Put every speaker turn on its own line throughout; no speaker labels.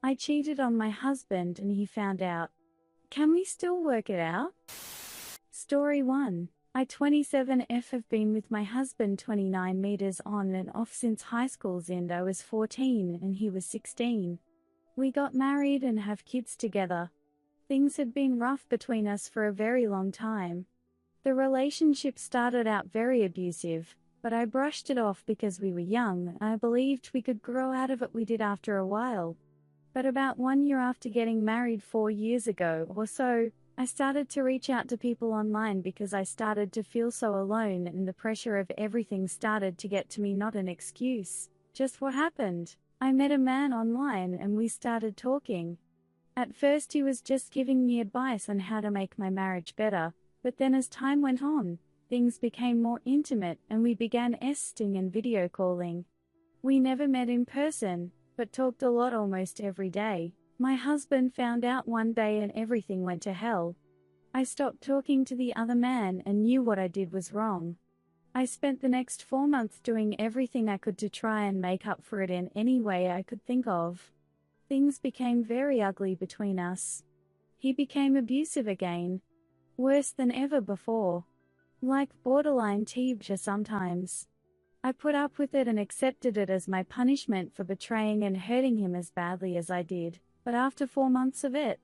I cheated on my husband and he found out. Can we still work it out? Story 1. I 27F have been with my husband 29 meters on and off since high school's end. I was 14 and he was 16. We got married and have kids together. Things had been rough between us for a very long time. The relationship started out very abusive, but I brushed it off because we were young and I believed we could grow out of it. We did after a while. But about 1 year after getting married 4 years ago or so, I started to reach out to people online because I started to feel so alone and the pressure of everything started to get to me. Not an excuse, just what happened. I met a man online and we started talking. At first he was just giving me advice on how to make my marriage better, but then as time went on, things became more intimate and we began texting and video calling. We never met in person, but talked a lot almost every day. My husband found out one day and everything went to hell. I stopped talking to the other man and knew what I did was wrong. I spent the next 4 months doing everything I could to try and make up for it in any way I could think of. Things became very ugly between us. He became abusive again. Worse than ever before. Like borderline teenager sometimes. I put up with it and accepted it as my punishment for betraying and hurting him as badly as I did, but after 4 months of it,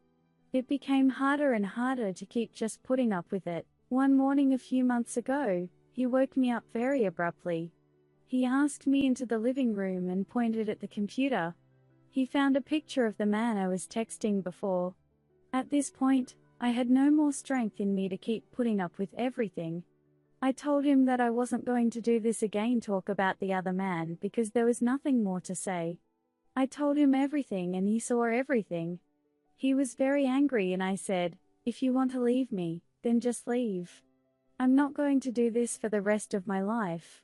it became harder and harder to keep just putting up with it. One morning a few months ago, he woke me up very abruptly. He asked me into the living room and pointed at the computer. He found a picture of the man I was texting before. At this point, I had no more strength in me to keep putting up with everything. I told him that I wasn't going to do this again, talk about the other man, because there was nothing more to say. I told him everything and he saw everything. He was very angry and I said, if you want to leave me, then just leave. I'm not going to do this for the rest of my life.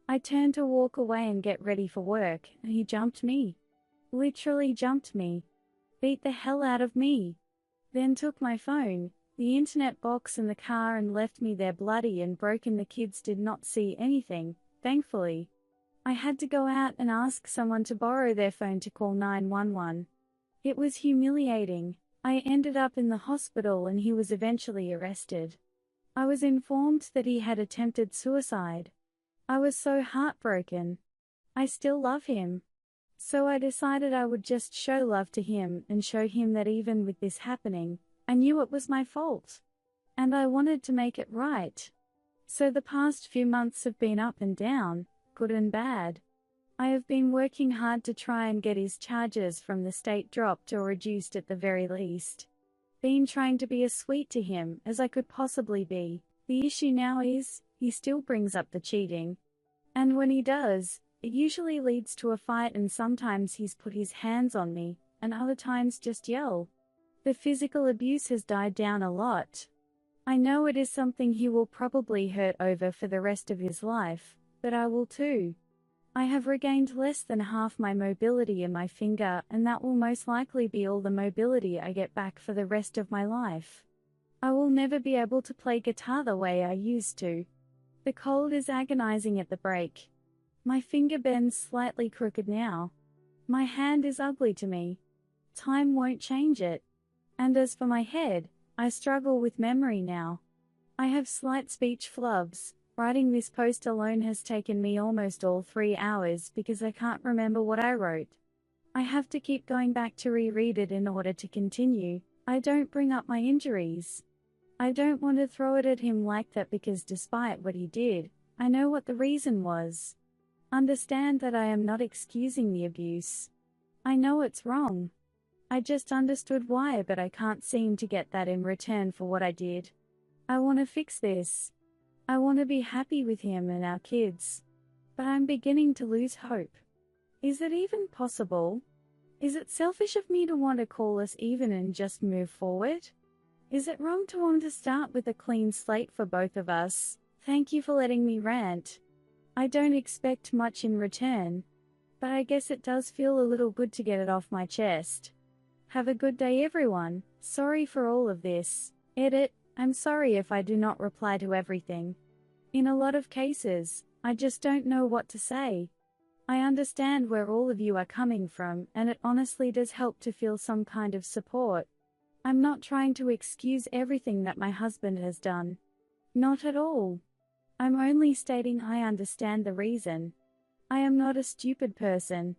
I turned to walk away and get ready for work, and he jumped me. Literally jumped me. Beat the hell out of me. Then took my phone, the internet box and the car and left me there bloody and broken. The kids did not see anything, thankfully. I had to go out and ask someone to borrow their phone to call 911. It was humiliating. I ended up in the hospital and he was eventually arrested. I was informed that he had attempted suicide. I was so heartbroken. I still love him. So I decided I would just show love to him and show him that even with this happening, I knew it was my fault. And I wanted to make it right. So the past few months have been up and down, good and bad. I have been working hard to try and get his charges from the state dropped or reduced at the very least. Been trying to be as sweet to him as I could possibly be. The issue now is, he still brings up the cheating. And when he does, it usually leads to a fight, and sometimes he's put his hands on me, and other times just yell. The physical abuse has died down a lot. I know it is something he will probably hurt over for the rest of his life, but I will too. I have regained less than half my mobility in my finger, and that will most likely be all the mobility I get back for the rest of my life. I will never be able to play guitar the way I used to. The cold is agonizing at the break. My finger bends slightly crooked now. My hand is ugly to me. Time won't change it. And as for my head, I struggle with memory now. I have slight speech flubs. Writing this post alone has taken me almost all 3 hours because I can't remember what I wrote. I have to keep going back to reread it in order to continue. I don't bring up my injuries. I don't want to throw it at him like that because despite what he did, I know what the reason was. Understand that I am not excusing the abuse. I know it's wrong. I just understood why, but I can't seem to get that in return for what I did. I want to fix this. I want to be happy with him and our kids. But I'm beginning to lose hope. Is it even possible? Is it selfish of me to want to call us even and just move forward? Is it wrong to want to start with a clean slate for both of us? Thank you for letting me rant. I don't expect much in return, but I guess it does feel a little good to get it off my chest. Have a good day everyone. Sorry for all of this. Edit. I'm sorry if I do not reply to everything. In a lot of cases, I just don't know what to say. I understand where all of you are coming from, and it honestly does help to feel some kind of support. I'm not trying to excuse everything that my husband has done. Not at all. I'm only stating I understand the reason. I am not a stupid person.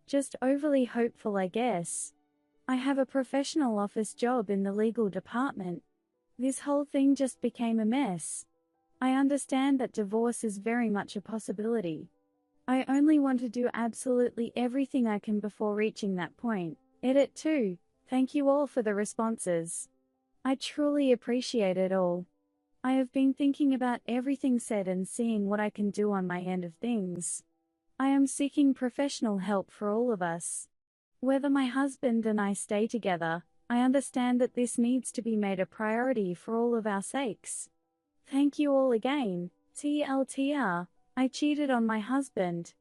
Just overly hopeful, I guess. I have a professional office job in the legal department. This whole thing just became a mess. I understand that divorce is very much a possibility. I only want to do absolutely everything I can before reaching that point. Edit 2. Thank you all for the responses. I truly appreciate it all. I have been thinking about everything said and seeing what I can do on my end of things. I am seeking professional help for all of us. Whether my husband and I stay together, I understand that this needs to be made a priority for all of our sakes. Thank you all again. TLTR. I cheated on my husband.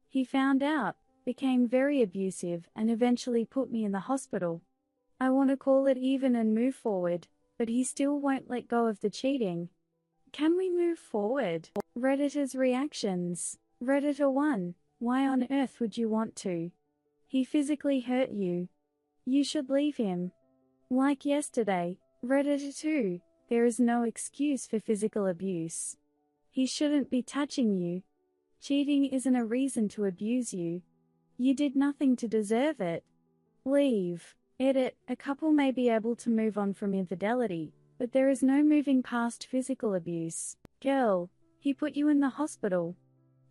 He found out, became very abusive, and eventually put me in the hospital. I want to call it even and move forward, but he still won't let go of the cheating. Can we move forward? Redditors' reactions. Redditor 1. Why on earth would you want to? He physically hurt you. You should leave him. Like yesterday. Redditor 2. There is no excuse for physical abuse. He shouldn't be touching you. Cheating isn't a reason to abuse you. You did nothing to deserve it. Leave. Edit. A couple may be able to move on from infidelity, but there is no moving past physical abuse. Girl, he put you in the hospital.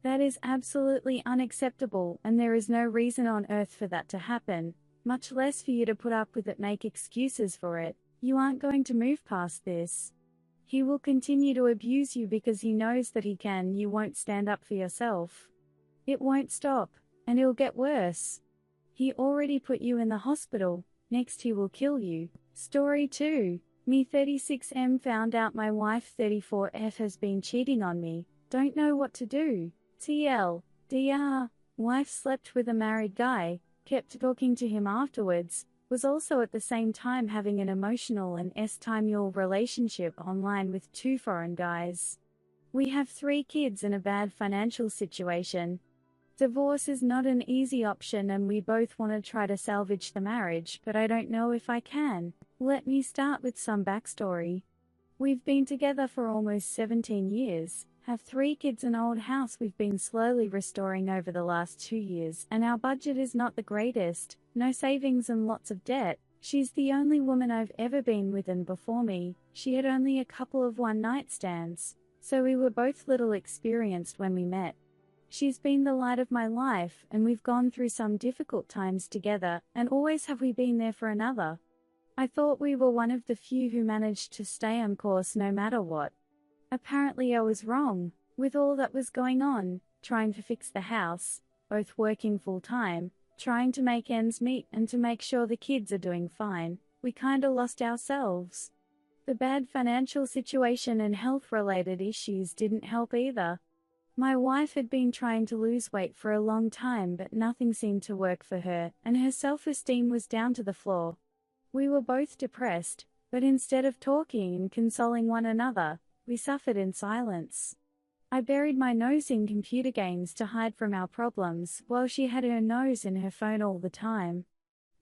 That is absolutely unacceptable, and there is no reason on earth for that to happen, much less for you to put up with it, make excuses for it. You aren't going to move past this. He will continue to abuse you because he knows that he can. You won't stand up for yourself. It won't stop, and it'll get worse. He already put you in the hospital, next he will kill you. Story 2. Me 36M found out my wife 34F has been cheating on me, don't know what to do. TL. DR. Wife slept with a married guy, kept talking to him afterwards, was also at the same time having an emotional and estimual relationship online with 2 foreign guys. We have 3 kids and a bad financial situation. Divorce is not an easy option and we both want to try to salvage the marriage, but I don't know if I can. Let me start with some backstory. We've been together for almost 17 years. Have 3 kids, an old house we've been slowly restoring over the last 2 years, and our budget is not the greatest, no savings and lots of debt. She's the only woman I've ever been with, and before me, she had only a couple of one-night stands, so we were both little experienced when we met. She's been the light of my life, and we've gone through some difficult times together, and always have we been there for another. I thought we were one of the few who managed to stay on course no matter what. Apparently I was wrong. With all that was going on, trying to fix the house, both working full-time, trying to make ends meet and to make sure the kids are doing fine, we kinda lost ourselves. The bad financial situation and health-related issues didn't help either. My wife had been trying to lose weight for a long time, but nothing seemed to work for her, and her self-esteem was down to the floor. We were both depressed, but instead of talking and consoling one another, we suffered in silence. I buried my nose in computer games to hide from our problems, while she had her nose in her phone all the time.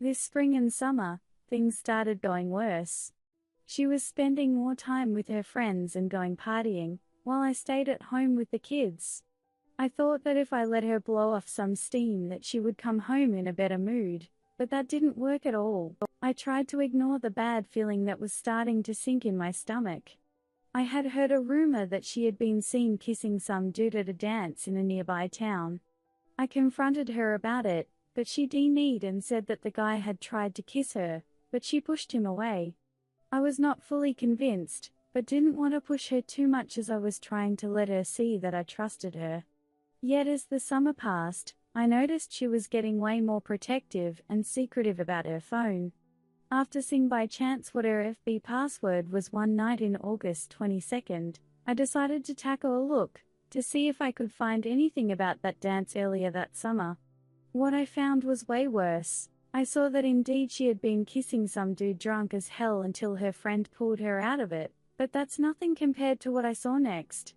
This spring and summer, things started going worse. She was spending more time with her friends and going partying, while I stayed at home with the kids. I thought that if I let her blow off some steam that she would come home in a better mood, but that didn't work at all. I tried to ignore the bad feeling that was starting to sink in my stomach. I had heard a rumor that she had been seen kissing some dude at a dance in a nearby town. I confronted her about it, but she denied and said that the guy had tried to kiss her, but she pushed him away. I was not fully convinced, but didn't want to push her too much as I was trying to let her see that I trusted her. Yet as the summer passed, I noticed she was getting way more protective and secretive about her phone. After seeing by chance what her FB password was one night in August 22nd, I decided to tackle a look, to see if I could find anything about that dance earlier that summer. What I found was way worse. I saw that indeed she had been kissing some dude drunk as hell until her friend pulled her out of it, but that's nothing compared to what I saw next.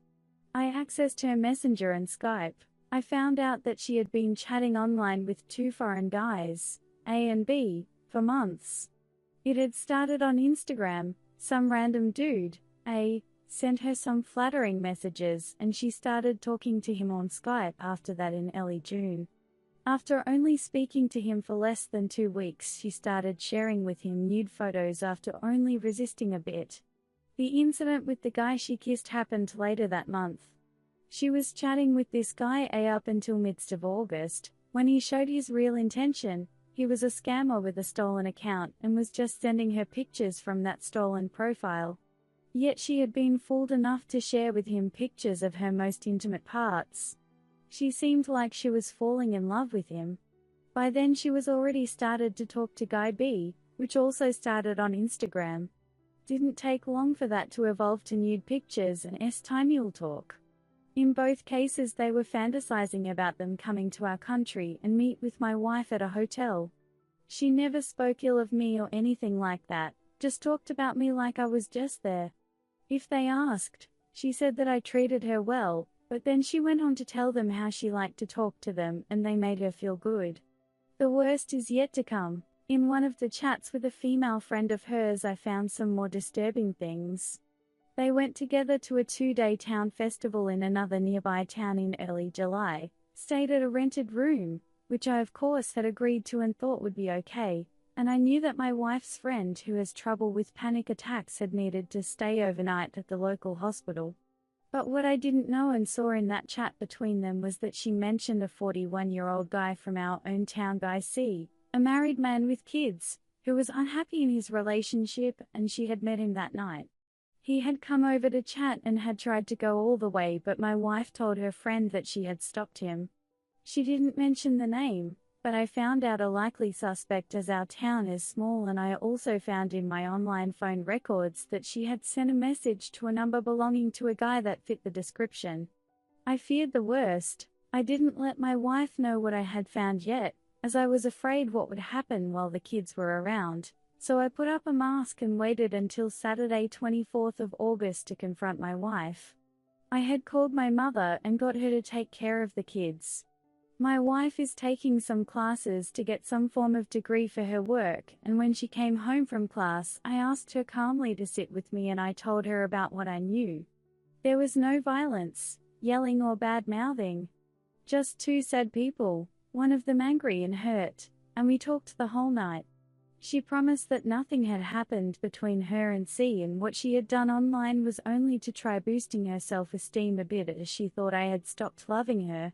I accessed her Messenger and Skype. I found out that she had been chatting online with two foreign guys, A and B, for months. It had started on Instagram. Some random dude, A, sent her some flattering messages and she started talking to him on Skype after that in early June. After only speaking to him for less than 2 weeks, she started sharing with him nude photos after only resisting a bit. The incident with the guy she kissed happened later that month. She was chatting with this guy A up until midst of August, when he showed his real intention. He was a scammer with a stolen account and was just sending her pictures from that stolen profile. Yet she had been fooled enough to share with him pictures of her most intimate parts. She seemed like she was falling in love with him. By then she was already started to talk to Guy B, which also started on Instagram. Didn't take long for that to evolve to nude pictures and S-time talk. In both cases they were fantasizing about them coming to our country and meet with my wife at a hotel. She never spoke ill of me or anything like that, just talked about me like I was just there. If they asked, she said that I treated her well, but then she went on to tell them how she liked to talk to them and they made her feel good. The worst is yet to come. In one of the chats with a female friend of hers I found some more disturbing things. They went together to a 2-day town festival in another nearby town in early July, stayed at a rented room, which I of course had agreed to and thought would be okay, and I knew that my wife's friend who has trouble with panic attacks had needed to stay overnight at the local hospital. But what I didn't know and saw in that chat between them was that she mentioned a 41-year-old guy from our own town, Guy C, a married man with kids, who was unhappy in his relationship, and she had met him that night. He had come over to chat and had tried to go all the way, but my wife told her friend that she had stopped him. She didn't mention the name, but I found out a likely suspect as our town is small, and I also found in my online phone records that she had sent a message to a number belonging to a guy that fit the description. I feared the worst. I didn't let my wife know what I had found yet, as I was afraid what would happen while the kids were around, so I put up a mask and waited until Saturday 24th of August to confront my wife. I had called my mother and got her to take care of the kids. My wife is taking some classes to get some form of degree for her work, and when she came home from class, I asked her calmly to sit with me and I told her about what I knew. There was no violence, yelling or bad-mouthing. Just two sad people, one of them angry and hurt, and we talked the whole night. She promised that nothing had happened between her and C, and what she had done online was only to try boosting her self-esteem a bit, as she thought I had stopped loving her.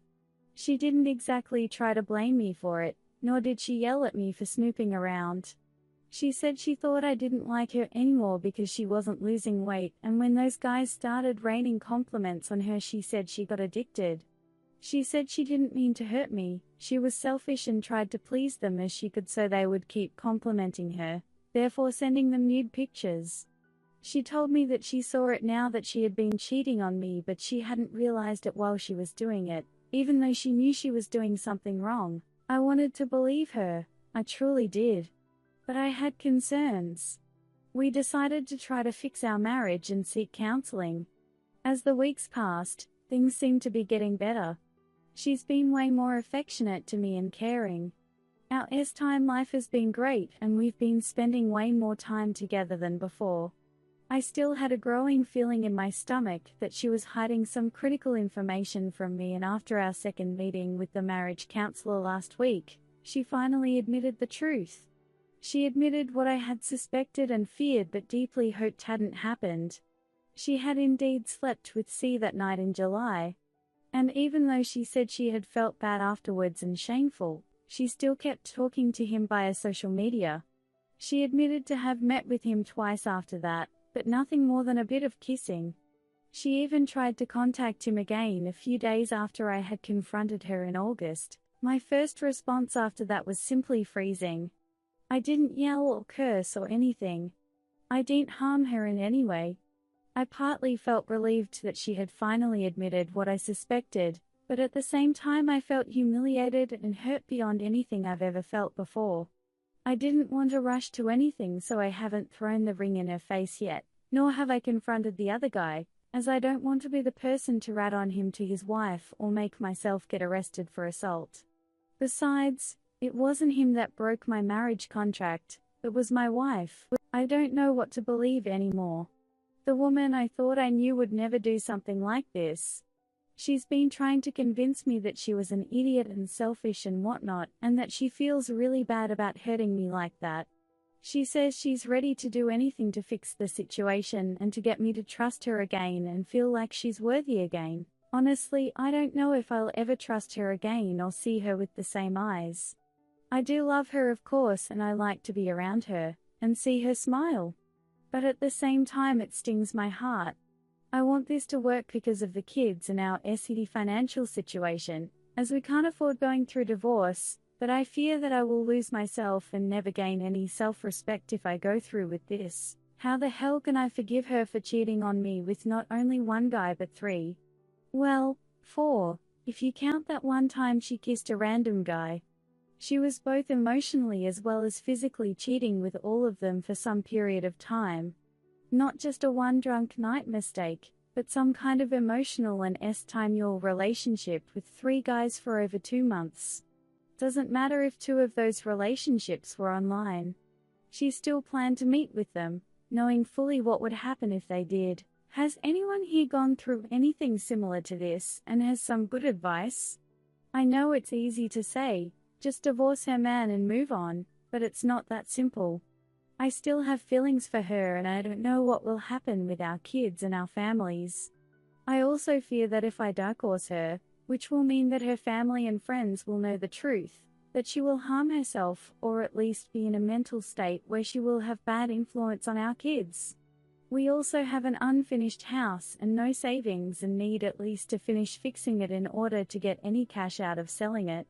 She didn't exactly try to blame me for it, nor did she yell at me for snooping around. She said she thought I didn't like her anymore because she wasn't losing weight, and when those guys started raining compliments on her, she said she got addicted. She said she didn't mean to hurt me, she was selfish and tried to please them as she could so they would keep complimenting her, therefore sending them nude pictures. She told me that she saw it now that she had been cheating on me, but she hadn't realized it while she was doing it. Even though she knew she was doing something wrong, I wanted to believe her, I truly did. But I had concerns. We decided to try to fix our marriage and seek counseling. As the weeks passed, things seemed to be getting better. She's been way more affectionate to me and caring. Our S-time life has been great and we've been spending way more time together than before. I still had a growing feeling in my stomach that she was hiding some critical information from me, and after our second meeting with the marriage counselor last week, she finally admitted the truth. She admitted what I had suspected and feared but deeply hoped hadn't happened. She had indeed slept with C that night in July. And even though she said she had felt bad afterwards and shameful, she still kept talking to him via social media. She admitted to have met with him twice after that, but nothing more than a bit of kissing. She even tried to contact him again a few days after I had confronted her in August. My first response after that was simply freezing. I didn't yell or curse or anything. I didn't harm her in any way. I partly felt relieved that she had finally admitted what I suspected, but at the same time I felt humiliated and hurt beyond anything I've ever felt before. I didn't want to rush to anything, so I haven't thrown the ring in her face yet, nor have I confronted the other guy, as I don't want to be the person to rat on him to his wife or make myself get arrested for assault. Besides, it wasn't him that broke my marriage contract, it was my wife. I don't know what to believe anymore. The woman I thought I knew would never do something like this. She's been trying to convince me that she was an idiot and selfish and whatnot, and that she feels really bad about hurting me like that. She says she's ready to do anything to fix the situation and to get me to trust her again and feel like she's worthy again. Honestly, I don't know if I'll ever trust her again or see her with the same eyes. I do love her, of course, and I like to be around her and see her smile. But at the same time it stings my heart. I want this to work because of the kids and our shitty financial situation, as we can't afford going through divorce, but I fear that I will lose myself and never gain any self-respect if I go through with this. How the hell can I forgive her for cheating on me with not only one guy but 3? Well, 4, if you count that one time she kissed a random guy. She was both emotionally as well as physically cheating with all of them for some period of time. Not just a one drunk night mistake, but some kind of emotional and time-your relationship with 3 guys for over 2 months. Doesn't matter if 2 of those relationships were online. She still planned to meet with them, knowing fully what would happen if they did. Has anyone here gone through anything similar to this and has some good advice? I know it's easy to say, just divorce her man and move on, but it's not that simple. I still have feelings for her and I don't know what will happen with our kids and our families. I also fear that if I divorce her, which will mean that her family and friends will know the truth, that she will harm herself or at least be in a mental state where she will have bad influence on our kids. We also have an unfinished house and no savings and need at least to finish fixing it in order to get any cash out of selling it.